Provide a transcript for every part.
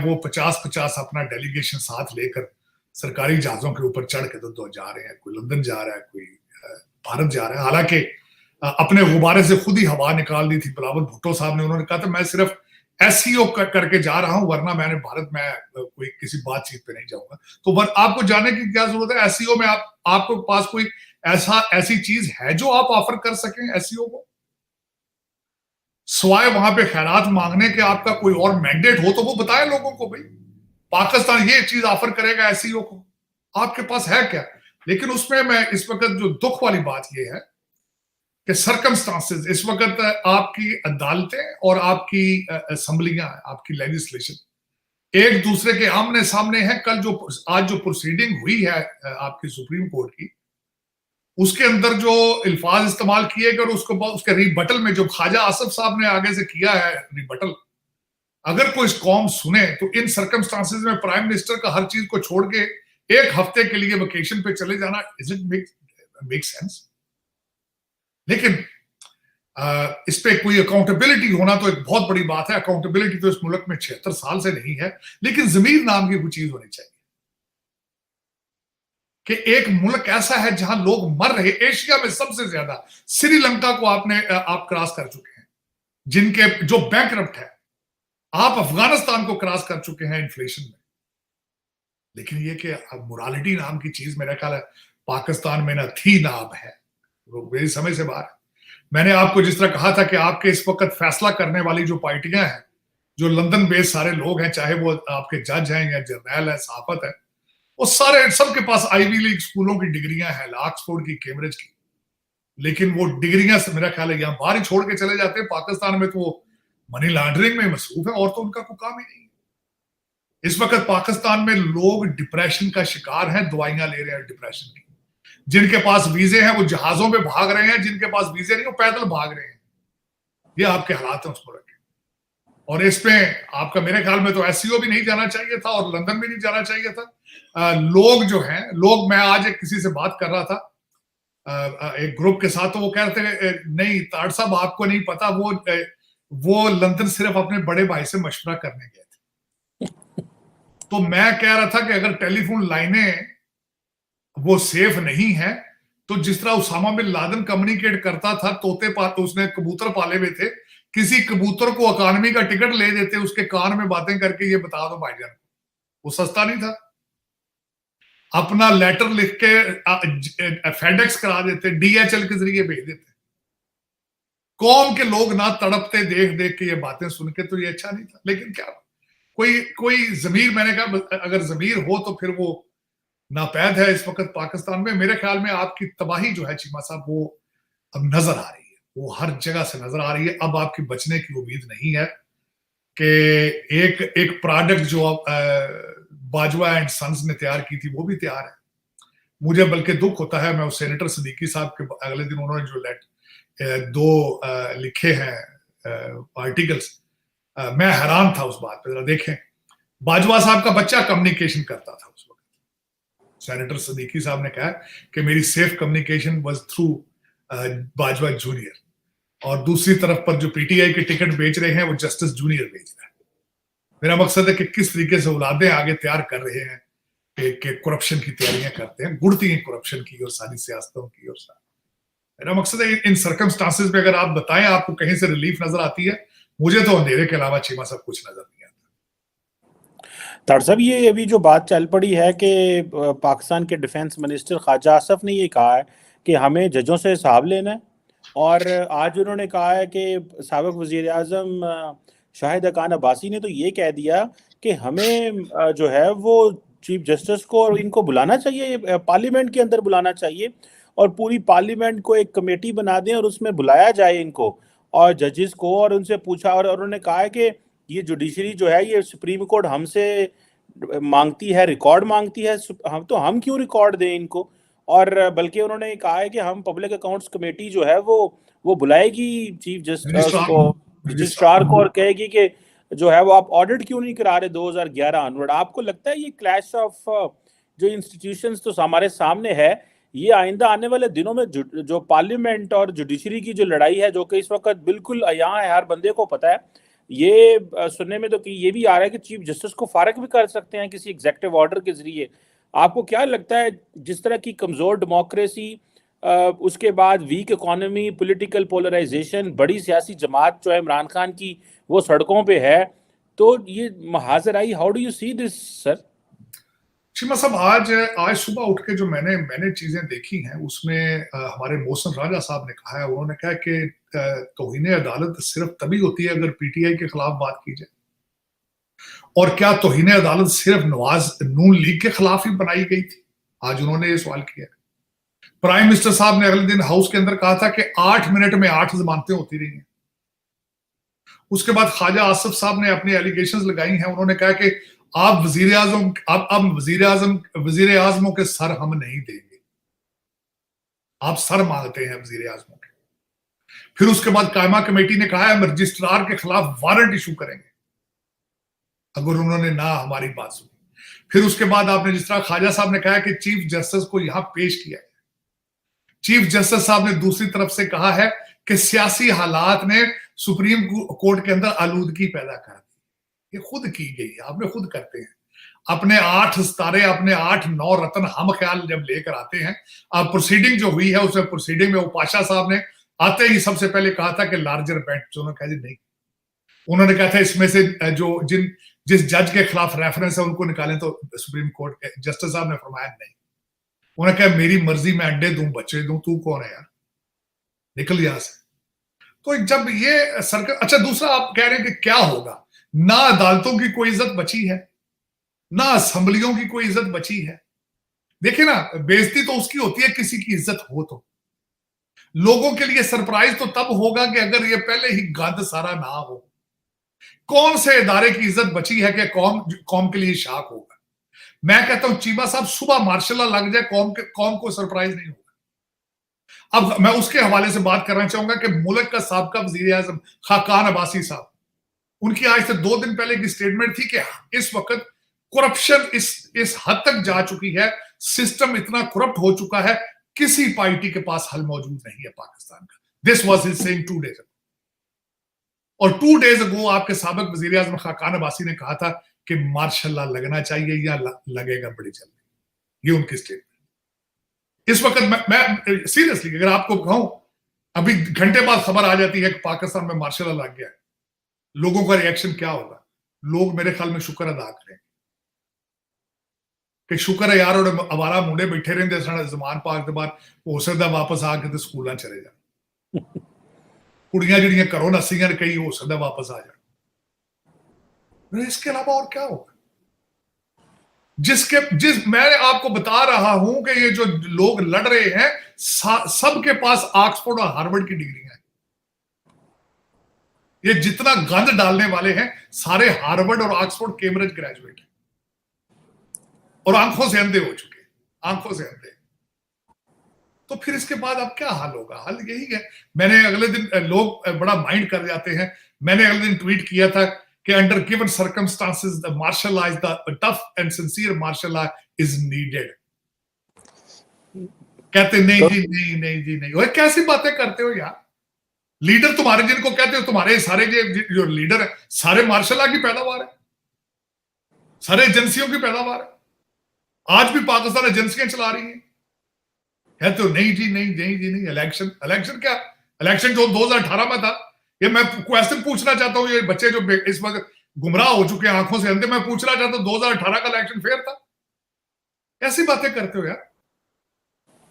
वो 50-50 अपना डेलीगेशन साथ लेकर सरकारी जहाजों के ऊपर चढ़ के तो जा रहे हैं, कोई लंदन जा रहा है, कोई भारत जा रहा है। हालांकि अपने गुब्बारे से खुद ही हवा निकाल दी थी बिलावल भुट्टो साहब ने, उन्होंने कहा था मैं सिर्फ एसईओ करके जा रहा हूं, वरना मैंने भारत में कोई किसी बातचीत पे नहीं जाऊंगा। तो आपको जाने की क्या जरूरत है? एसईओ में आपके पास कोई ऐसी चीज है जो आप ऑफर कर सकें एसईओ को? स्वाय वहां पे खैरात मांगने के आपका कोई और मैंडेट हो तो वो बताए लोगों को, भाई पाकिस्तान ये चीज ऑफर करेगा एसईओ को, आपके पास है क्या? लेकिन उसमें मैं इस वक्त जो दुख वाली बात ये है कि सर्कमस्टांसेस इस वक्त आपकी अदालतें और आपकी असेंबलियां, आपकी लेजिस्लेशन एक दूसरे के आमने सामने है। आज जो प्रोसीडिंग हुई है आपकी सुप्रीम कोर्ट की, उसके अंदर जो अल्फाज इस्तेमाल किए गए और उसके रिबटल में जो ख्वाजा आसफ साहब ने आगे से किया है रिबटल, अगर कोई कौम सुने तो इन सर्कमस्टांसेस में प्राइम मिनिस्टर का हर चीज को छोड़ के एक हफ्ते के लिए वेकेशन पे चले जाना, इज इट मेक सेंस? लेकिन इस पे कोई अकाउंटेबिलिटी होना तो एक बहुत बड़ी बात है। अकाउंटेबिलिटी तो इस मुल्क में 76 साल से नहीं है, लेकिन जमीर नाम की कोई चीज होनी चाहिए कि एक मुल्क ऐसा है जहां लोग मर रहे। एशिया में सबसे ज्यादा श्रीलंका को आप क्रॉस कर चुके हैं, जिनके जो बैंकरप्ट है। आप अफगानिस्तान को क्रॉस कर चुके हैं इन्फ्लेशन में। लेकिन ये कि मोरालिटी नाम की चीज मेरा ख्याल है पाकिस्तान में ना थी ना अब है, वो मेरी समझ से बाहर है। मैंने आपको जिस तरह कहा था कि आपके इस वक्त फैसला करने वाली जो पार्टियां हैं, जो लंदन बेस्ड सारे लोग हैं, चाहे वो आपके जज हैं या जर्नैल है, सहाफत है, वो सारे सबके पास आईवी लीग स्कूलों की डिग्रियां हैं, ऑक्सफोर्ड की, कैम्ब्रिज की। लेकिन वो डिग्रियां से मेरा ख्याल है यहां बाहर ही छोड़ के चले जाते हैं। पाकिस्तान में तो मनी लॉन्ड्रिंग में मसरूफ है और तो उनका कोई काम ही नहीं है। इस वक्त पाकिस्तान में लोग डिप्रेशन का शिकार हैं, दवाइयां ले रहे हैं डिप्रेशन की। जिनके पास वीजे हैं वो जहाजों में भाग रहे हैं, जिनके पास वीजे नहीं वो पैदल भाग रहे हैं। ये आपके हालात हैं उस मुल्क के। और इसमें आपका मेरे ख्याल में तो एससीओ भी नहीं जाना चाहिए था और लंदन भी नहीं जाना चाहिए था। लोग जो हैं, मैं आज किसी से बात कर रहा था एक ग्रुप के साथ, तो वो कह रहे थे नहीं ताड़ साहब आपको नहीं पता, वो लंदन सिर्फ अपने बड़े भाई से मशवरा करने गए थे। तो मैं कह रहा था कि अगर टेलीफोन लाइनें वो सेफ नहीं है तो जिस तरह उसामा बिन लादेन कम्युनिकेट करता था, उसने कबूतर पाले हुए थे, किसी कबूतर को इकॉनमी का टिकट ले देते, उसके कान में बातें करके ये बता दो भाईजान, वो सस्ता नहीं था। अपना लेटर लिख के फेडेक्स करा देते, डीएचएल के जरिए भेज देते। कौम के लोग ना तड़पते देख देख के ये बातें सुन के, तो ये अच्छा नहीं था। लेकिन क्या कोई जमीर, मैंने कहा अगर जमीर हो तो फिर वो नापैद है इस वक्त पाकिस्तान में। मेरे ख्याल में आपकी तबाही जो है चीमा साहब, वो अब नजर आ रही है, वो हर जगह से नजर आ रही है। अब आपकी बचने की उम्मीद नहीं है कि एक प्रोडक्ट जो बाजवा एंड सन्स ने तैयार की थी वो भी तैयार है। मुझे बल्कि दुख होता है, मैं उस सेनेटर सदीकी साहब के अगले दिन उन्होंने जो दो लिखे हैं आर्टिकल्स, मैं हैरान था उस बात पे। देखें, बाजवा साहब का बच्चा कम्युनिकेशन करता था उस वक्त। सेनेटर सदीकी साहब ने कहा कि मेरी safe communication was through Bajwa junior, और दूसरी तरफ पर जो पीटीआई के टिकट बेच रहे हैं वो जस्टिस जूनियर बेच रहा है। मेरा मकसद है कि किस तरीके से औलादें आगे तैयार कर रहे हैं कि करप्शन की तैयारियां करते हैं, गुड़ती हैं करप्शन की और सारी सियासतों की। और मेरा मकसद है इन सर्कमस्टांसेस में अगर आप बताएं आपको कहीं से रिलीफ नजर आती है, मुझे तो अंधेरे के अलावा चीमा सब कुछ नजर नहीं आता। ताड़ साहब, ये अभी जो बात चल पड़ी है कि पाकिस्तान के डिफेंस मिनिस्टर ख्वाजा आसफ ने ये कहा है कि हमें जजों से हिसाब लेना है, और आज उन्होंने कहा है कि साबिक वजीर आज़म शाहिद खान अब्बासी ने तो ये कह दिया कि हमें जो है वो चीफ जस्टिस को और इनको बुलाना चाहिए, पार्लियामेंट के अंदर बुलाना चाहिए, और पूरी पार्लियामेंट को एक कमेटी बना दें और उसमें बुलाया जाए इनको और जजेस को, और उनसे पूछा। और उन्होंने कहा है कि ये जुडिशरी जो है ये सुप्रीम कोर्ट हमसे मांगती है, रिकॉर्ड मांगती है, हम क्यों रिकॉर्ड दें इनको। और बल्कि उन्होंने कहा है कि हम पब्लिक अकाउंट्स कमेटी जो है वो बुलाएगी चीफ जस्टिस को, रजिस्ट्रार को, और कहेगी कि जो है वो आप ऑडिट क्यों नहीं करा रहे 2011 ऑनवर्ड। आपको लगता है ये क्लैश ऑफ जो इंस्टीट्यूशंस तो हमारे सामने है, ये आइंदा आने वाले दिनों में जो पार्लियामेंट और जुडिशरी की जो लड़ाई है, जो कि इस वक्त बिल्कुल यहाँ है, हर बंदे को पता है, ये सुनने में तो कि ये भी आ रहा है कि चीफ जस्टिस को फारग भी कर सकते हैं किसी एग्जेक्टिव ऑर्डर के जरिए। आपको क्या लगता है जिस तरह की कमजोर डेमोक्रेसी, उसके बाद वीक इकोनॉमी, पॉलिटिकल पोलराइजेशन, बड़ी सियासी जमात जो है इमरान खान की वो सड़कों पे है, तो ये महाजर आई, how do you see this sir? शिमा साहब, आज सुबह उठ के जो मैंने चीजें देखी हैं उसमें हमारे मोहसिन राजा साहब ने कहा है, उन्होंने कहा कि तौहीन अदालत सिर्फ तभी होती है अगर पीटीआई के खिलाफ बात की जाए। और क्या तौहीन अदालत सिर्फ नवाज नून लीग के खिलाफ ही बनाई गई थी? आज उन्होंने ये सवाल किया। प्राइम मिनिस्टर साहब ने अगले दिन हाउस के अंदर कहा था कि 8 मिनट में 8 जमानतें होती रही हैं। उसके बाद ख्वाजा आसिफ साहब ने अपनी एलिगेशंस लगाई हैं, उन्होंने कहा कि आप वजीर आजमों के सर हम नहीं देंगे, आप सर मांगते हैं वजीर आजमों के। फिर उसके बाद कायमा कमेटी ने कहा है हम रजिस्ट्रार के खिलाफ वारंट इशू करेंगे अगर उन्होंने ना हमारी बात सुनी। फिर उसके बाद आपने जिस तरह ख्वाजा साहब ने कहा कि चीफ जस्टिस को यहां पेश किया है, चीफ जस्टिस साहब ने दूसरी तरफ से कहा है कि सियासी हालात ने सुप्रीम कोर्ट के अंदर आलूदगी पैदा कर दी। ये खुद की गई है, आपने खुद करते हैं। अपने 8 सितारे, अपने 8-9 रत्न हम ख्याल जब लेकर आते हैं, अब प्रोसीडिंग जो हुई है उसमें प्रोसीडिंग में वो पाशा साहब ने आते ही सबसे पहले कहा था कि लार्जर बेंच, उन्होंने कहा जी नहीं। उन्होंने कहा था इसमें से जो जिस जज के खिलाफ रेफरेंस है उनको निकालें, तो सुप्रीम कोर्ट के जस्टिस साहब ने फरमाया नहीं। उन्होंने कहा मेरी मर्जी, मैं अंडे दूं बच्चे दूं, तू कौन है यार, निकल यहां से। तो जब ये सरकार, अच्छा दूसरा आप कह रहे हैं कि क्या होगा, ना अदालतों की कोई इज्जत बची है, ना असेंबलियों की कोई इज्जत बची है। देखिए ना, बेइज्जती तो उसकी होती है किसी की इज्जत हो तो। लोगों के लिए सरप्राइज तो तब होगा कि अगर ये पहले ही गंद सारा ना हो। कौन से इदारे की इज्जत बची है कि कौम के लिए शाक होगा? मैं कहता हूं चीमा साहब सुबह मार्शल लग जाए, कौम को सरप्राइज नहीं होगा। अब मैं उसके हवाले से बात करना चाहूंगा कि मुल्क का साबका वजीर आजम खाकान अब्बासी साहब, उनकी आज से 2 दिन पहले की स्टेटमेंट थी कि इस वक्त करप्शन इस हद तक जा चुकी है, सिस्टम इतना करप्ट हो चुका है, किसी पार्टी के पास हल मौजूद नहीं है पाकिस्तान का। This was his saying 2 days ago. और 2 डेज अगो आपके साबिक वजीर आजम खाकान अब्बासी ने कहा था कि मार्शल लॉ लगना चाहिए या लगेगा बड़ी जल्दी। ये उनकी स्टेटमेंट। इस वक्त मैं सीरियसली अगर आपको कहूं, अभी घंटे बाद खबर आ जाती है कि पाकिस्तान में मार्शल लॉ लग गया, लोगों का रिएक्शन क्या होगा? लोग मेरे ख्याल में शुक्र अदा करें कि शुक्र है यार और अवारा मुंडे बैठे रहते सन जमान पाक के बाद, हो सकता वापस आके स्कूल चले जाए। कुड़ियां जड़ियां घरों नसियां कई हो सकता वापस आ जाए। इसके अलावा और क्या होगा? मैं आपको बता रहा हूं कि ये जो लोग लड़ रहे हैं सबके पास ऑक्सफोर्ड और हार्वर्ड की डिग्रियां हैं। ये जितना गंद डालने वाले हैं सारे हार्वर्ड और ऑक्सफोर्ड कैम्ब्रिज ग्रेजुएट हैं और आंखों से अंधे हो चुके हैं, आंखों से अंधे। तो फिर इसके बाद अब क्या हल होगा? हल यही है। मैंने अगले दिन, लोग बड़ा माइंड कर जाते हैं, मैंने अगले दिन ट्वीट किया था कि under given circumstances the martial law is the tough and sincere martial law is needed। कहते नहीं जी नहीं जी नहीं। कैसी बातें करते हो यार? लीडर तुम्हारे जिनको कहते हो, तुम्हारे सारे जो लीडर है सारे मार्शल लॉ की पैदावार है, सारे एजेंसियों की पैदावार है। आज भी पाकिस्तान एजेंसियां चला रही हैं। कहते हो नहीं जी नहीं नहीं जी नहीं। इलेक्शन क्या? इलेक्शन जो 2018 में था, ये मैं क्वेश्चन पूछना चाहता हूं, ये बच्चे जो इस वक्त गुमराह हो चुके हैं आंखों से अंधे, मैं पूछना चाहता हूं 2018 का इलेक्शन फेयर था? ऐसी बातें करते हो यार,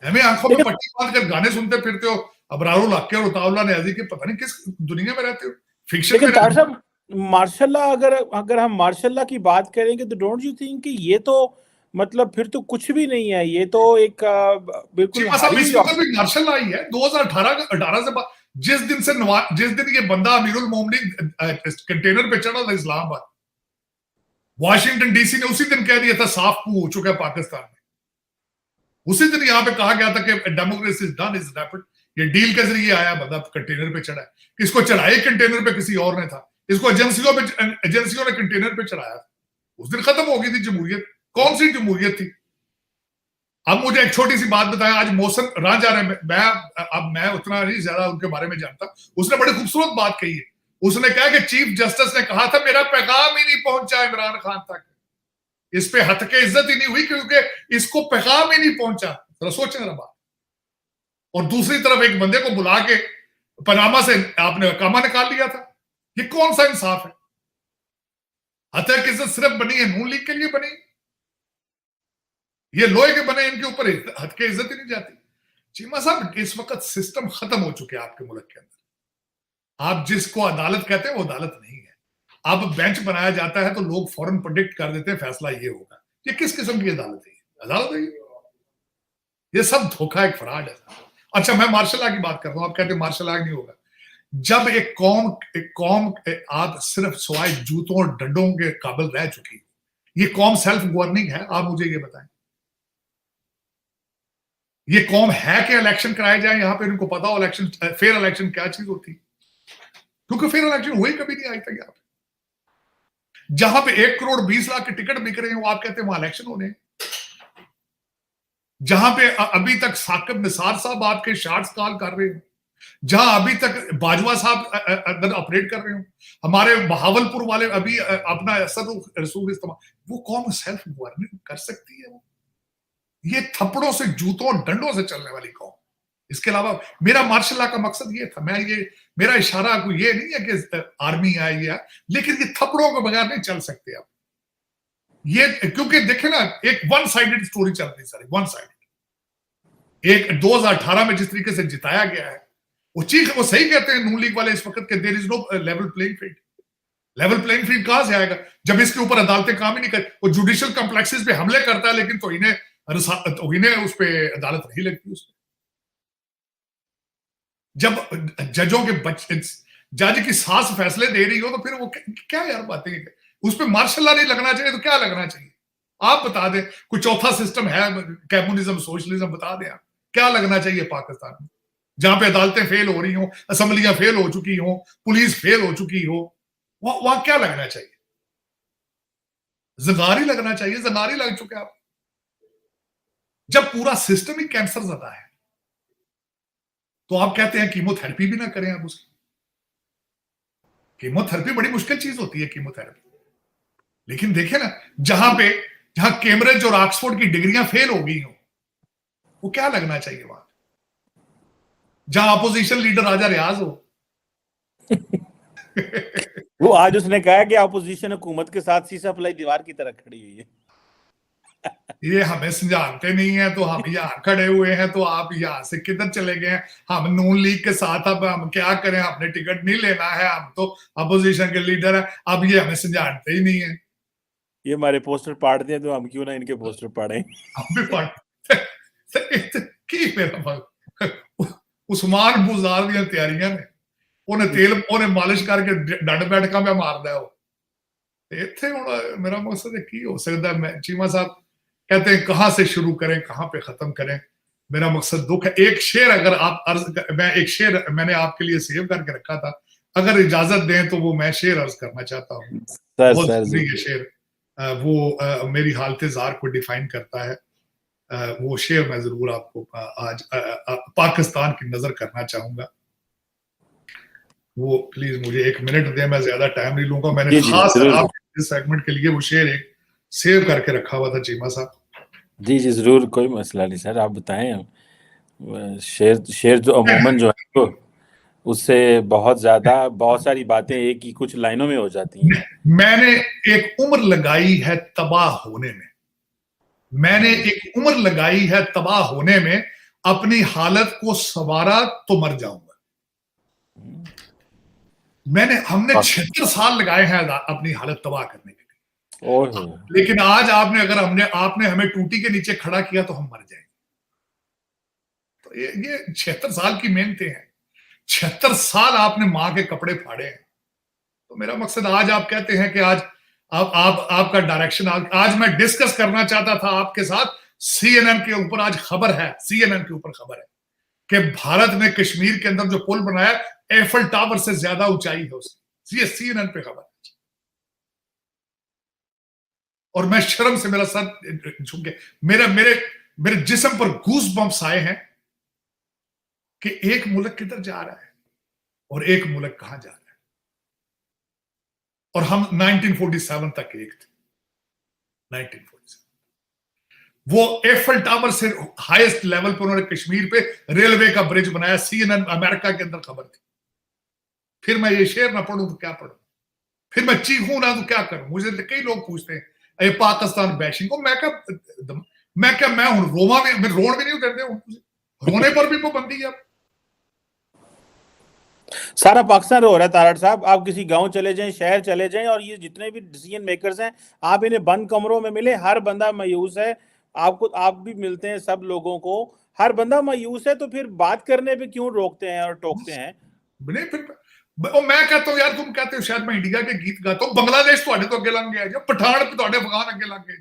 हमें आंखों में पट्टी बांध कर गाने सुनते फिरते हो, अबरारुल हक और उतावला न्याजी के, पता नहीं किस दुनिया में रहते हो, फिक्शन में रहते हो। मार्शल लॉ, अगर हम मार्शल लॉ की बात करेंगे तो डोंट यू थिंक कि ये तो मतलब फिर तो कुछ भी नहीं है, ये तो एक बिल्कुल मार्शल लॉ ही है 2018 से। जिस दिन ये बंदा अमीरुल मोमिनीन कंटेनर पे चढ़ा था इस्लामाबाद, वॉशिंगटन डीसी ने उसी दिन कह दिया था साफ पू हो चुका है पाकिस्तान में। उसी दिन यहां पे कहा गया था कि democracy is done, is rapid. ये डील के जरिए आया बंदा, कंटेनर पे चढ़ा है। इसको चढ़ाए कंटेनर पे किसी और ने था, इसको एजेंसियों ने कंटेनर पे चढ़ाया था। उस दिन खत्म हो गई थी जमहूरियत। कौन सी जमहूरियत थी? अब मुझे एक छोटी सी बात बताएं, आज मोहसिन राजा ने, मैं उतना नहीं ज्यादा उनके बारे में जानता, उसने बड़ी खूबसूरत बात कही है। उसने कहा कि चीफ जस्टिस ने कहा था मेरा पैगाम ही नहीं पहुंचा इमरान खान तक, इस पे हद के इज्जत ही नहीं हुई क्योंकि इसको पैगाम ही नहीं पहुंचा। जरा सोचें जरा बात। और दूसरी तरफ एक बंदे को बुला के पनामा से आपने कामा निकाल लिया था। ये कौन सा इंसाफ है? हत्या की इज्जत सिर्फ बनी है नून लीग के लिए बनी, ये लोहे के बने, इनके ऊपर हद के इज्जत ही नहीं जाती। चीमा साहब, इस वक्त सिस्टम खत्म हो चुके हैं आपके मुल्क के अंदर। आप जिसको अदालत कहते हैं वो अदालत नहीं है। अब बेंच बनाया जाता है तो लोग फौरन प्रेडिक्ट कर देते हैं फैसला ये होगा। ये किस किस्म की अदालत है? अदालत है ये सब धोखा, एक फ्रॉड है। अच्छा, मैं मार्शल लॉ की बात कर रहा हूं, आप कहते हैं मार्शल लॉ नहीं होगा। जब एक कौम आप सिर्फ सवाए जूतों और डंडों के काबिल रह चुकी, ये कौम सेल्फ गवर्निंग है? आप मुझे ये बताएं, ये कौम है कि इलेक्शन कराए जाए यहां पे इनको पता हो इलेक्शन, फेयर इलेक्शन क्या चीज होती? क्योंकि फेयर इलेक्शन हुए कभी नहीं आज तक यहाँ पे। जहां पे 1 करोड़ 20 लाख के टिकट बिक रहे हो, आप कहते हैं वहां इलेक्शन होने। जहां पे अभी तक साकिब निसार साहब आपके शार्ट्स कॉल कर रहे हो, जहां अभी तक बाजवा साहब अंदर ऑपरेट कर रहे हो, हमारे बहावलपुर वाले अभी अपना रसूख इस्तेमाल, वो कौन सेल्फ गवर्निंग कर सकती है? वो ये थप्पड़ों से, जूतों और डंडों से चलने वाली कौम। इसके अलावा मेरा मार्शल लॉ का मकसद ये था, मैं ये मेरा इशारा कोई ये नहीं है कि आर्मी आई है, लेकिन ये थप्पड़ों के बगैर नहीं चल सकते अब ये, क्योंकि देखे ना, एक वन साइडेड स्टोरी चल रही सारी, वन साइडेड। एक 2018 में जिस तरीके से जिताया गया है, वो सही कहते हैं नून लीग वाले इस वक्त के, there is no level playing field. Level playing field कहां से आएगा जब इसके ऊपर अदालतें काम ही नहीं कर, वो जुडिशियल कॉम्प्लेक्सेस पे हमले करता है, लेकिन तो इन्हें उस पर अदालत नहीं लगती। उसमें जब जजों के जज की सास फैसले दे रही हो तो फिर वो क्या यार बातें, उस पर मार्शल लॉ नहीं लगना चाहिए तो क्या लगना चाहिए? आप बता दें, कोई चौथा सिस्टम है, कम्युनिज्म, सोशलिज्म, बता दें आप क्या लगना चाहिए पाकिस्तान में, जहां पे अदालतें फेल हो रही हो, असेंबलियां फेल हो चुकी हो, पुलिस फेल हो चुकी हो, वहां क्या लगना चाहिए? जंगारी लगना चाहिए। जंगारी लग चुके आप। जब पूरा सिस्टम ही कैंसर ज़दा है तो आप कहते हैं कीमोथेरेपी भी ना करें आप उसकी। कीमोथेरेपी बड़ी मुश्किल चीज होती है कीमोथेरेपी, लेकिन देखे ना, जहां कैम्ब्रिज और ऑक्सफोर्ड की डिग्रियां फेल हो गई हो, वो क्या लगना चाहिए वहां? जहां अपोजिशन लीडर राजा रियाज हो वो आज उसने कहा कि अपोजिशन हुकूमत के साथ सीसा पलाई दीवार की तरह खड़ी हुई है। ये हमें समझाते नहीं है, तो हम यहाँ खड़े हुए हैं, तो आप यहाँ से किधर चले गए हैं? हम नून लीग के साथ, अब हम क्या करें? हमने टिकट नहीं लेना है, हम तो अपोजिशन के लीडर है। अब ये हमें समझाते ही नहीं है। ये हमारे पोस्टर पाड़ते हैं तो हम क्यों ना इनके पोस्टर पाड़े? हम भी पाड़ते उस्मान बुजार दी तैयारियां ने, उन्हें तेल उन्हें मालिश करके डंड बैठका में मारदा है। इत्थे हुण मेरा मकसद की हो सकता है? चीमा साहब कहते हैं कहां से शुरू करें, कहां पे खत्म करें? मेरा मकसद दुख है। एक शेर अगर आप मैं एक शेर मैंने आपके लिए सेव करके रखा था, अगर इजाजत दें तो वो मैं शेर अर्ज करना चाहता हूँ। बहुत जरूरी है शेर, वो मेरी हालत जार को डिफाइन करता है। वो शेर मैं जरूर आपको आज पाकिस्तान की नजर करना चाहूंगा। वो प्लीज मुझे 1 मिनट दें, मैं ज्यादा टाइम नहीं लूंगा। मैंने खास आपके इस सेगमेंट के लिए वो शेर एक सेव करके रखा हुआ था चीमा साहब। जी जी जरूर, कोई मसला नहीं सर, आप बताएं। शेर जो अमूमन जो है तो उससे बहुत सारी बातें एक ही कुछ लाइनों में हो जाती हैं। मैंने एक उम्र लगाई है तबाह होने में, मैंने एक उम्र लगाई है तबाह होने में, अपनी हालत को संवारा तो मर जाऊंगा। हमने 76 साल लगाए हैं अपनी हालत तबाह करने के लिए, लेकिन आज आपने हमें टूटी के नीचे खड़ा किया तो हम मर जाएंगे। तो ये 76 साल की मेहनतें हैं, 76 साल आपने मां के कपड़े फाड़े हैं। तो मेरा मकसद, आज आप कहते हैं कि आज आपका डायरेक्शन, आज मैं डिस्कस करना चाहता था आपके साथ, CNN के ऊपर आज खबर है, CNN के ऊपर खबर है कि भारत ने कश्मीर के अंदर जो पुल बनाया, एफल टावर से ज्यादा ऊंचाई है उसकी। ये CNN पे खबर है। और मैं शर्म से मेरा सर झुक गया, मेरे जिस्म पर गूस बम्प्स आए हैं कि एक मुल्क किधर जा रहा है और एक मुल्क कहां जा रहा है। और हम 1947 तक एक थे। 1947 वो एफल टावर से हाईएस्ट लेवल पर उन्होंने कश्मीर पे रेलवे का ब्रिज बनाया। CNN अमेरिका के अंदर खबर थी। फिर मैं ये शेर ना पढ़ूं तो क्या पढ़ूं, फिर मैं चीखूं ना तो क्या करूं। मुझे कई लोग पूछते हैं ये पाकिस्तान बैशिंग को, मैं हूं रोमा में, मैं रोन भी नहीं उतरते हूं, रोने पर भी पाबंदी है। सारा पाकिस्तान रो रहा है तारड़ साहब। आप किसी गांव चले जाएं, शहर चले जाएं, और ये जितने भी डिसीजन मेकर्स हैं, आप इन्हें बंद कमरों में मिले, हर बंदा मायूस है। आप भी मिलते हैं सब लोगों को, हर बंदा मायूस है। तो फिर बात करने पे क्यों रोकते हैं और टोकते हैं? नहीं फिर मैं कहता हूं यार, तुम कहते हो शायद मैं इंडिया के गीत गाता हूं, बांग्लादेश तो अगे लंघ गया, जो पठान तो अफगान अगे लंघ गए।